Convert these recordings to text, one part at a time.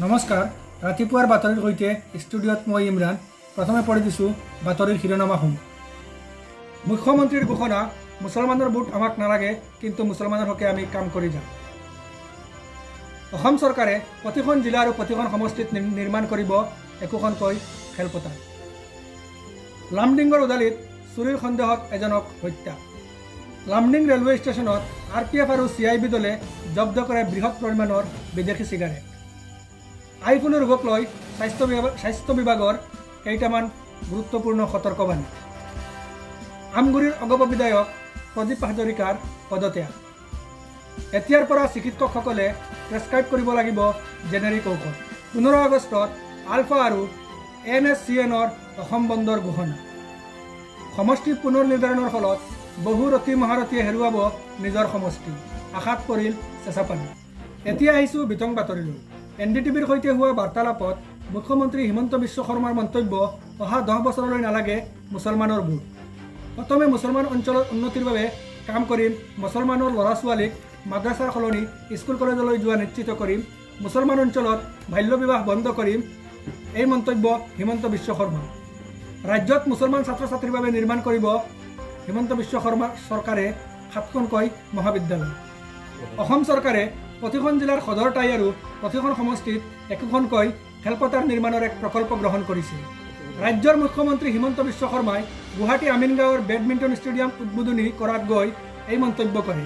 নমস্কাৰ ৰাতিপুৱাৰ বাতৰিৰ সৈতে ষ্টুডিঅ'ত মই ইমৰান। প্ৰথমে পঢ়ি দিছোঁ বাতৰিৰ শিৰোনামাসমূহ। মুখ্যমন্ত্ৰীৰ ঘোষণা, মুছলমানৰ ভোট আমাক নালাগে, কিন্তু মুছলমানৰ হকে আমি কাম কৰি যাম। অসম চৰকাৰে প্ৰতিখন জিলা আৰু প্ৰতিখন সমষ্টিত নিৰ্মাণ কৰিব একোখনকৈ খেলপথাৰ। লামডিঙৰ উদালিত চুৰিৰ সন্দেহত এজনক হত্যা। লামডিং ৰেলৱে ষ্টেচনত RPF আৰু CIB দলে জব্দ কৰে বৃহৎ পৰিমাণৰ বিদেশী চিগাৰেট। আইফোনৰ ৰোগক লৈ স্বাস্থ্য বিভাগৰ কেইটামান গুৰুত্বপূৰ্ণ সতৰ্কবাণী। আমগুৰিৰ অগপ বিধায়ক প্ৰদীপ হাজৰিকাৰ পদত্যাগ। এতিয়াৰ পৰা চিকিৎসকসকলে প্ৰেছক্ৰাইব কৰিব লাগিব জেনেৰিক ঔষধ। 15 আগষ্টত আলফা আৰু NSCNৰ অসম বন্দৰ ঘোষণা। সমষ্টি পুনৰ নিৰ্ধাৰণৰ ফলত বহু ৰতী মহাৰথীয়ে হেৰুৱাব নিজৰ সমষ্টি, আশাত পৰিল চেঁচাপানী। এতিয়া আহিছোঁ বিতং বাতৰিলৈ। NDTVৰ সৈতে হোৱা বাৰ্তালাপত মুখ্যমন্ত্ৰী হিমন্ত বিশ্ব শৰ্মাৰ মন্তব্য, অহা 10 বছৰলৈ নালাগে মুছলমানৰ ভোট। প্ৰথমে মুছলমান অঞ্চলত উন্নতিৰ বাবে কাম কৰিম, মুছলমানৰ ল'ৰা ছোৱালীক মাদ্ৰাছাৰ সলনি স্কুল কলেজলৈ যোৱা নিশ্চিত কৰিম, মুছলমান অঞ্চলত বাল্য বিবাহ বন্ধ কৰিম, এই মন্তব্য হিমন্ত বিশ্ব শৰ্মা। ৰাজ্যত মুছলমান ছাত্ৰ ছাত্ৰীৰ বাবে নিৰ্মাণ কৰিব হিমন্ত বিশ্ব শৰ্মা চৰকাৰে 7খনকৈ মহাবিদ্যালয়। অসম চৰকাৰে প্ৰতিখন জিলাৰ সদৰ ঠাই আৰু প্ৰতিখন সমষ্টিত একোখনকৈ খেলপথাৰ নিৰ্মাণৰ এক প্ৰকল্প গ্ৰহণ কৰিছে। ৰাজ্যৰ মুখ্যমন্ত্ৰী হিমন্ত বিশ্ব শৰ্মাই গুৱাহাটী আমিনগাঁৱৰ বেডমিণ্টন ষ্টেডিয়াম উদ্বোধনী কৰাত গৈ এই মন্তব্য কৰে।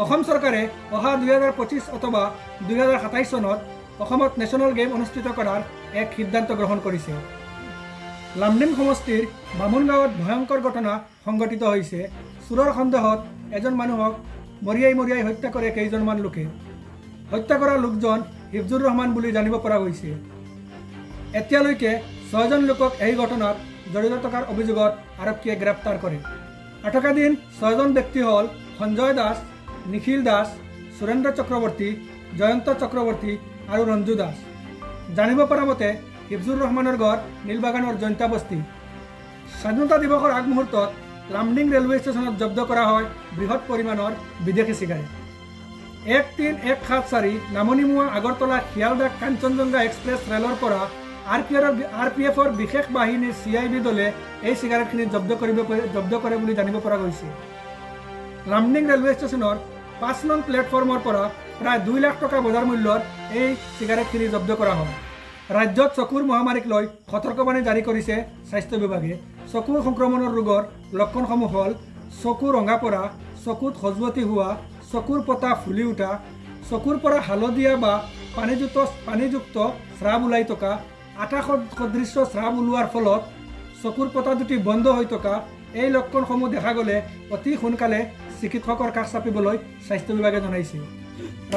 অসম চৰকাৰে অহা 2025 অথবা 2027 চনত অসমত নেশ্যনেল গেম অনুষ্ঠিত কৰাৰ এক সিদ্ধান্ত গ্ৰহণ কৰিছে। লামডিং সমষ্টিৰ বামুণগাঁৱত ভয়ংকৰ ঘটনা সংঘটিত হৈছে। চোৰৰ সন্দেহত এজন মানুহক মৰিয়াই হত্যা কৰে কেইজনমান লোকে। হত্যা কৰা লোকজন হিফজুৰ ৰহমান বুলি জানিব পৰা গৈছে। এতিয়ালৈকে 6জন লোকক এই ঘটনাত জড়িত থকাৰ অভিযোগত আৰক্ষীয়ে গ্ৰেপ্তাৰ কৰে। আটকাধীন 6জন ব্যক্তি হ'ল সঞ্জয় দাস, নিখিল দাস, সুৰেন্দ্ৰ চক্ৰৱৰ্তী, জয়ন্ত চক্ৰৱৰ্তী আৰু ৰঞ্জু দাস। জানিব পৰা মতে হিফজুৰ ৰহমানৰ ঘৰ নীলবাগানৰ জৈন্তা বস্তি। স্বাধীনতা দিৱসৰ আগমুহূৰ্তত লামডিং ৰেলৱে ষ্টেচনত জব্দ কৰা হয় বৃহৎ পৰিমাণৰ বিদেশী চিগাৰেট। 13174 নামনিমুৱা আগৰতলা শিয়ালদা কাঞ্চনজংঘা এক্সপ্ৰেছ ৰেলৰ পৰা RPFৰ বিশেষ বাহিনীৰ CIB দলে এই চিগাৰেটখিনি জব্দ কৰে বুলি জানিব পৰা গৈছে। লামডিং ৰেলৱে ষ্টেচনৰ 5 নং প্লেটফৰ্মৰ পৰা প্ৰায় 2 লাখ টকা বজাৰ মূল্যৰ এই চিগাৰেটখিনি জব্দ কৰা হয়। ৰাজ্যত চকুৰ মহামাৰীক লৈ সতৰ্কবাণী জাৰি কৰিছে স্বাস্থ্য বিভাগে। চকুৰ সংক্ৰমণৰ ৰোগৰ লক্ষণসমূহ হ'ল চকু ৰঙা পৰা, চকুত খজুৱতি হোৱা, চকুৰ পতা ফুলি উঠা, চকুৰ পৰা হালধীয়া বা পানীযুক্ত স্ৰাৱ ওলাই থকা, আটা সদৃশ্য স্ৰাৱ ওলোৱাৰ ফলত চকুৰ পতা দুটি বন্ধ হৈ থকা। এই লক্ষণসমূহ দেখা গ'লে অতি সোনকালে চিকিৎসকৰ কাষ চাপিবলৈ স্বাস্থ্য বিভাগে জনাইছে।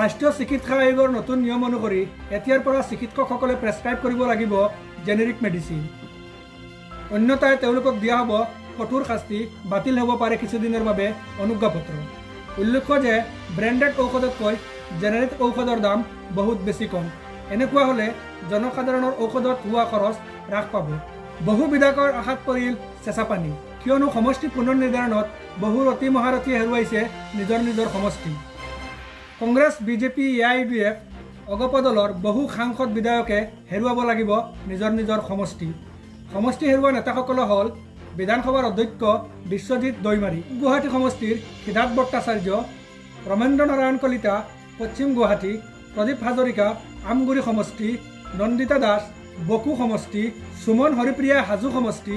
ৰাষ্ট্ৰীয় চিকিৎসা আয়োগৰ নতুন নিয়ম অনুসৰি এতিয়াৰ পৰা চিকিৎসকসকলে প্ৰেছক্ৰাইব কৰিব লাগিব জেনেৰিক মেডিচিন। অন্যথাই তেওঁলোকক দিয়া হ'ব কঠোৰ শাস্তি, বাতিল হ'ব পাৰে কিছুদিনৰ বাবে অনুজ্ঞাপত্ৰ। উল্লেখ্য যে ব্ৰেণ্ডেড ঔষধতকৈ জেনেৰিক ঔষধৰ দাম বহুত বেছি কম। এনেকুৱা হ'লে জনসাধাৰণৰ ঔষধত হোৱা খৰচ হ্ৰাস পাব। বহু বিধায়কৰ আশাত পৰিল চেঁচাপানী, কিয়নো সমষ্টি পুনৰ নিৰ্ধাৰণত বহু ৰতী মহাৰথীয়ে হেৰুৱাইছে নিজৰ সমষ্টি। কংগ্ৰেছ, BJP, AIUDF অগপ দলৰ বহু সাংসদ বিধায়কে হেৰুৱাব লাগিব নিজৰ সমষ্টি। সমষ্টি হেৰুওৱা নেতাসকল হ'ল বিধানসভাৰ অধ্যক্ষ বিশ্বজিৎ দৈমাৰী, গুৱাহাটী সমষ্টিৰ সিদ্ধাৰ্থ ভট্টাচাৰ্য, ৰমেন্দ্ৰ নাৰায়ণ কলিতা পশ্চিম গুৱাহাটী, প্ৰদীপ হাজৰিকা আমগুৰি সমষ্টি, নন্দিতা দাস বকো সমষ্টি, সুমন হৰিপ্ৰিয়া হাজো সমষ্টি,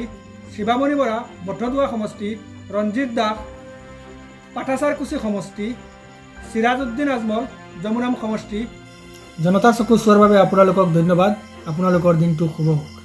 শিৱামণি বৰা বটদ্ৰৱা সমষ্টি, ৰঞ্জিত দাস পাঠাচাৰকুছি সমষ্টি, চিৰাজউদ্দিন আজমল যমুনাম সমষ্টি। জনতাৰ চকু চোৱাৰ বাবে আপোনালোকক ধন্যবাদ। আপোনালোকৰ দিনটো শুভ হওক।